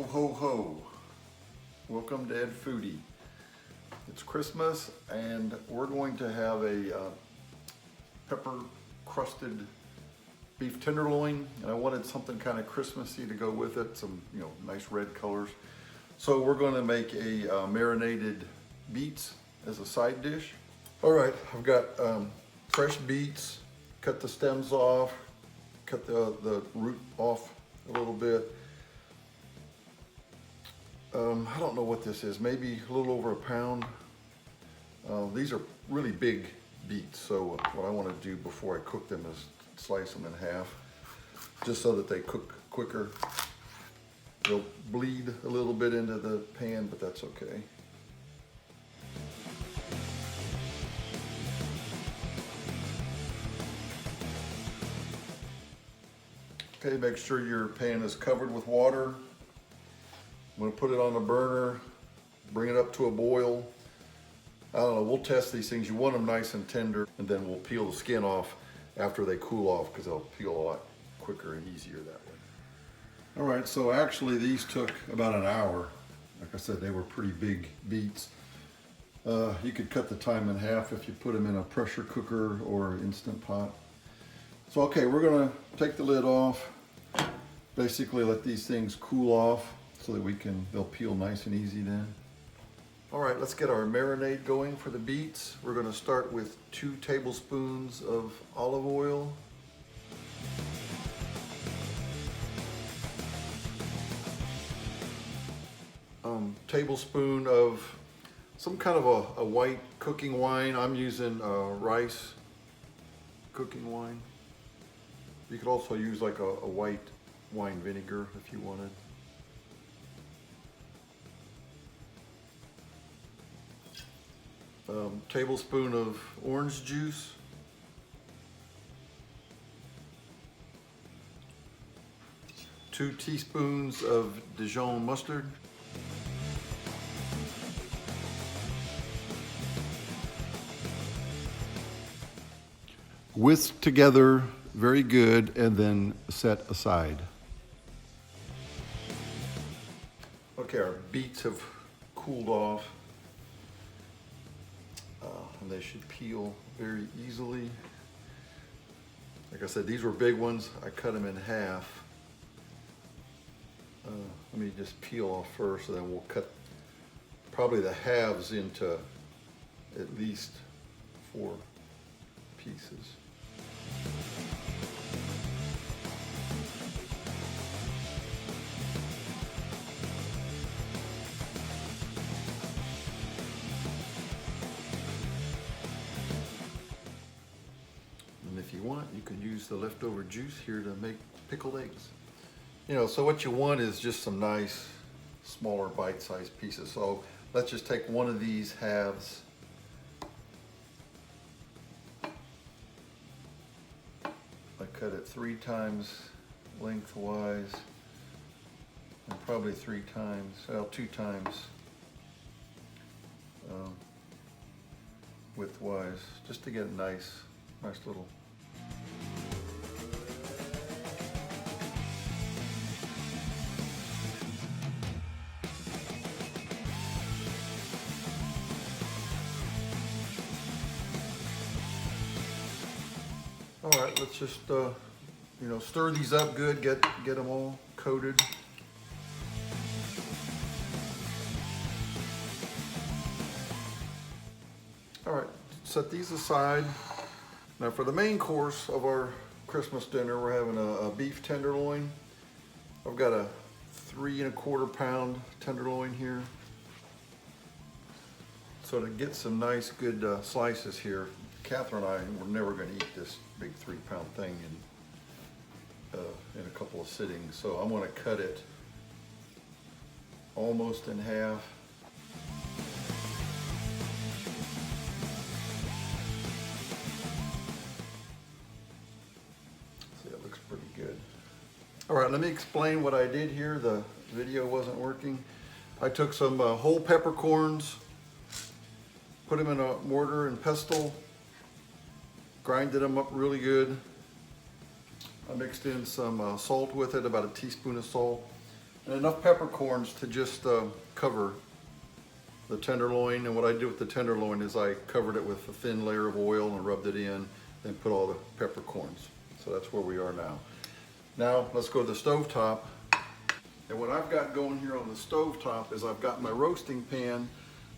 ho ho. Welcome, Dad Foodie. It's Christmas and we're going to have a pepper crusted beef tenderloin, and I wanted something kind of Christmassy to go with it, some nice red colors. So we're going to make a marinated beets as a side dish. All right, I've got fresh beets, cut the stems off, cut the root off a little bit. I don't know what this is, maybe a little over a pound. These are really big beets, so what I want to do before I cook them is slice them in half, just so that they cook quicker. They'll bleed a little bit into the pan, but that's okay. Okay, make sure your pan is covered with water. I'm going to put it on the burner, bring it up to a boil. I don't know, we'll test these things. You want them nice and tender, and then we'll peel the skin off after they cool off, because they'll peel a lot quicker and easier that way. All right, so actually these took about an hour. Like I said, they were pretty big beets. You could cut the time in half if you put them in a pressure cooker or Instant Pot. So okay, we're gonna take the lid off, basically let these things cool off so that they'll peel nice and easy then. All right, let's get our marinade going for the beets. We're gonna start with 2 tablespoons of olive oil. Tablespoon of some kind of a white cooking wine. I'm using rice cooking wine. You could also use like a white wine vinegar if you wanted. Tablespoon of orange juice. Two teaspoons of Dijon mustard. Whisk together very good and then set aside. Okay, our beets have cooled off. And they should peel very easily. Like I said, these were big ones. I cut them in half. Let me just peel off first, and then we'll cut probably the halves into at least 4 pieces. If you want, you can use the leftover juice here to make pickled eggs. So what you want is just some nice, smaller bite-sized pieces. So let's just take one of these halves. I cut it 3 times lengthwise, and probably 3 times, well, 2 times widthwise, just to get a nice little. All right, let's just stir these up good, get them all coated. All right, set these aside. Now for the main course of our Christmas dinner, we're having a beef tenderloin. I've got a 3 1/4 pound tenderloin here. So to get some nice good slices here, Catherine and I were never going to eat this big 3 pound thing in a couple of sittings. So I'm going to cut it almost in half. See, it looks pretty good. All right, let me explain what I did here. The video wasn't working. I took some whole peppercorns, put them in a mortar and pestle, grinded them up really good. I mixed in some salt with it, about a teaspoon of salt. and enough peppercorns to just cover the tenderloin. And what I do with the tenderloin is I covered it with a thin layer of oil and rubbed it in, then put all the peppercorns. So that's where we are now. Now let's go to the stovetop. And what I've got going here on the stovetop is I've got my roasting pan.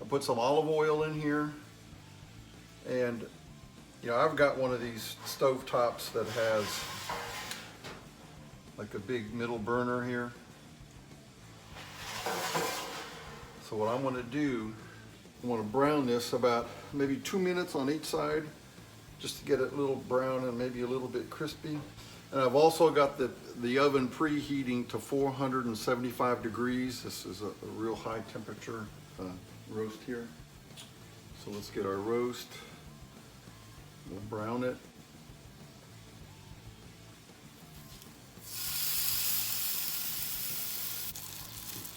I put some olive oil in here, and you know, I've got one of these stovetops that has like a big middle burner here. So what I'm gonna do, I wanna brown this about maybe 2 minutes on each side, just to get it a little brown and maybe a little bit crispy. And I've also got the oven preheating to 475 degrees. This is a real high temperature roast here. So let's get our roast. We'll brown it.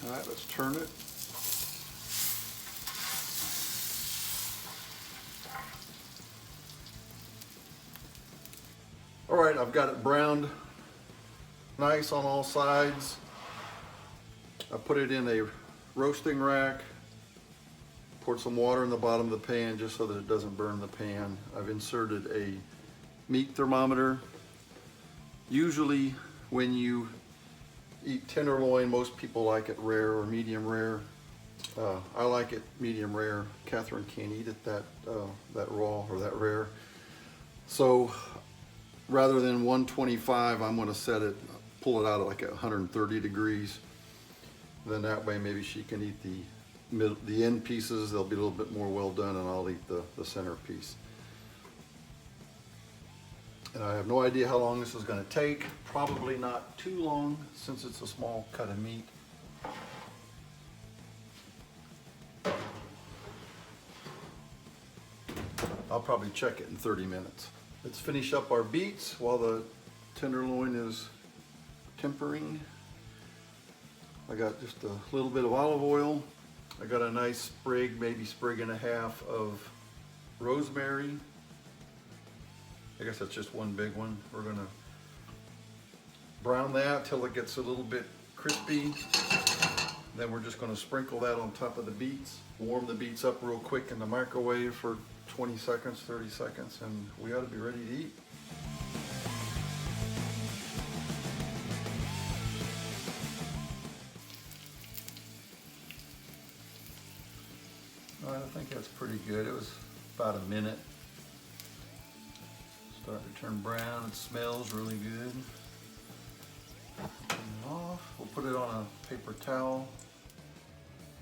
All right, let's turn it. All right, I've got it browned nice on all sides. I put it in a roasting rack, poured some water in the bottom of the pan just so that it doesn't burn the pan. I've inserted a meat thermometer. Usually when you eat tenderloin, most people like it rare or medium rare. I like it medium rare. Catherine can't eat it that raw or that rare. So rather than 125, I'm gonna set it, pull it out at like 130 degrees. Then that way maybe she can eat the end pieces. They'll be a little bit more well done, and I'll eat the center piece. And I have no idea how long this is gonna take. Probably not too long since it's a small cut of meat. I'll probably check it in 30 minutes. Let's finish up our beets while the tenderloin is tempering. I got just a little bit of olive oil. I got a nice sprig, maybe sprig and a half of rosemary. I guess that's just one big one. We're gonna brown that till it gets a little bit crispy. Then we're just gonna sprinkle that on top of the beets. Warm the beets up real quick in the microwave for 20 seconds, 30 seconds, and we ought to be ready to eat. All right, I think that's pretty good. It was about a minute. Starting to turn brown. It smells really good. Turn it off. We'll put it on a paper towel.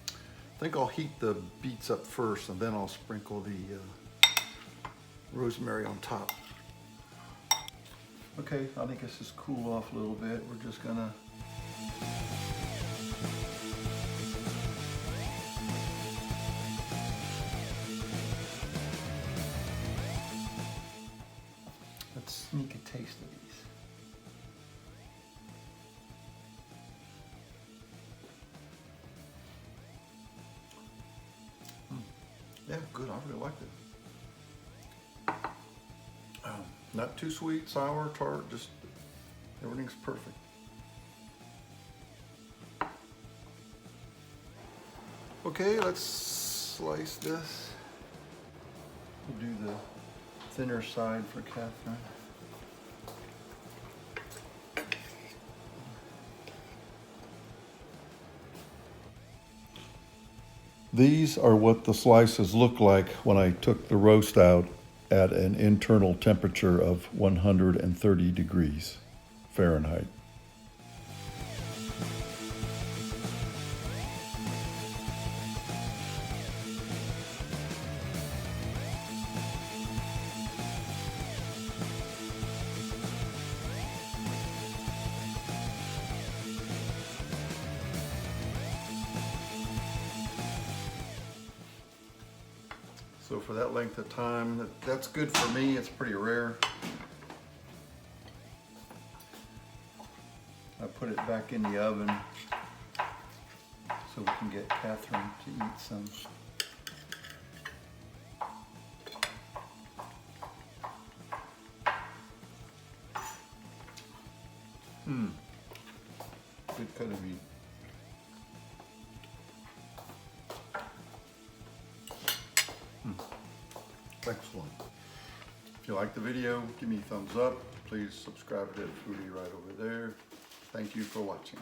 I think I'll heat the beets up first, and then I'll sprinkle the rosemary on top. Okay, I think this is cool off a little bit. We're just gonna let's sneak a taste of these. Yeah, good. I really liked it. Not too sweet, sour, tart, just everything's perfect. Okay, let's slice this. We'll do the thinner side for Catherine. These are what the slices look like when I took the roast out at an internal temperature of 130 degrees Fahrenheit. So for that length of time, that's good for me. It's pretty rare. I put it back in the oven so we can get Catherine to eat some. Good cut of meat. Excellent. If you like the video, give me a thumbs up. Please subscribe to Foodie right over there. Thank you for watching.